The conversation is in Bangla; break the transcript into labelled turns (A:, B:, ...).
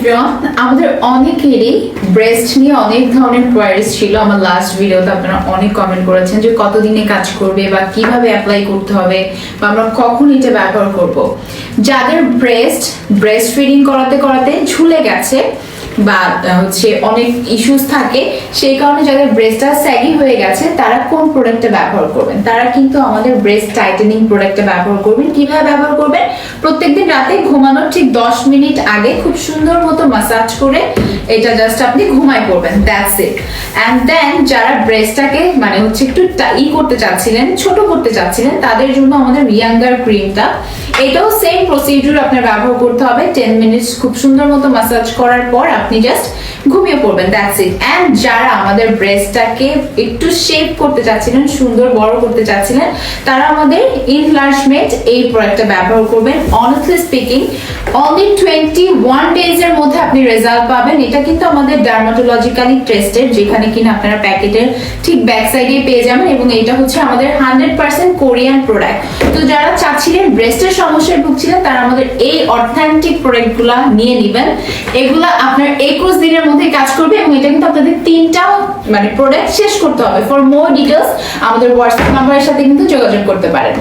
A: এভরিওয়ান, আমাদের অনেকেরই ব্রেস্ট নিয়ে অনেক ধরনের কোয়ারিজ ছিল। আমার লাস্ট ভিডিওতে আপনারা অনেক কমেন্ট করেছেন যে কতদিনে কাজ করবে বা কিভাবে অ্যাপ্লাই করতে হবে বা আমরা কখন এটা ব্যবহার করব। যাদের ব্রেস্ট ফিডিং করাতে করাতে ঝুলে গেছে বা হচ্ছে অনেক ইস্যুস থাকে, সেই কারণে যাদের ব্রেস্টটা স্যাগি হয়ে গেছে তারা কোন প্রোডাক্টটা ব্যবহার করবেন? তারা কিন্তু আমাদের ব্রেস্ট টাইটেনিং প্রোডাক্টটা ব্যবহার করবেন। কিভাবে ব্যবহার করবেন? প্রত্যেকদিন রাতে ঘুমানোর ঠিক 10 মিনিট আগে খুব সুন্দর মতো মাসাজ করে এটা জাস্ট আপনি ঘুমায় পড়বেন, দ্যাটস ইট। অ্যান্ড দেন যারা ব্রেস্টটাকে মানে হচ্ছে একটু করতে চাচ্ছিলেন, ছোট করতে চাচ্ছিলেন, তাদের জন্য আমাদের ইয়াঙ্গার ক্রিমটা, এটাও সেম প্রসিডিউর আপনার ব্যবহার করতে হবে। 10 মিনিটস খুব সুন্দর মতো মাসাজ করার পর আপনি জাস্ট ঘুমিয়ে পড়বেন, দ্যাটস ইট। অ্যান্ড যারা আমাদের ব্রেস্টটাকে একটু শেপ করতে চাচ্ছিলেন, সুন্দর বড় করতে চাচ্ছিলেন, তারা আমাদের ইনলার্জমেন্ট এই প্রোডাক্টটা ব্যবহার করবেন। অনেস্টলি স্পিকিং, অনলি 21 ডেজ এর মধ্যে আপনি রেজাল্ট পাবেন। এটা কিন্তু আমাদের ডার্মাটোলজিক্যালি টেস্টেড, যেখানে কিনা আপনারা প্যাকেটের ঠিক ব্যাক সাইডে পেয়ে যাবেন, এবং এটা হচ্ছে আমাদের 100% কোরিয়ান প্রোডাক্ট। তো যারা চাচ্ছিলেন ব্রেস্টের সমস্যায় ভুগছিলেন, তারা আমাদের এই অথেন্টিক প্রোডাক্টগুলো নিয়ে নেবেন। এগুলা আপনার 21 দিনের মধ্যে কাজ করবে, এবং এটা কিন্তু আপনাদের 3টা মানে প্রোডাক্ট শেষ করতে হবে। ফর মোর ডিটেইলস আমাদের হোয়াটসঅ্যাপ নাম্বারের সাথে কিন্তু যোগাযোগ করতে পারেন।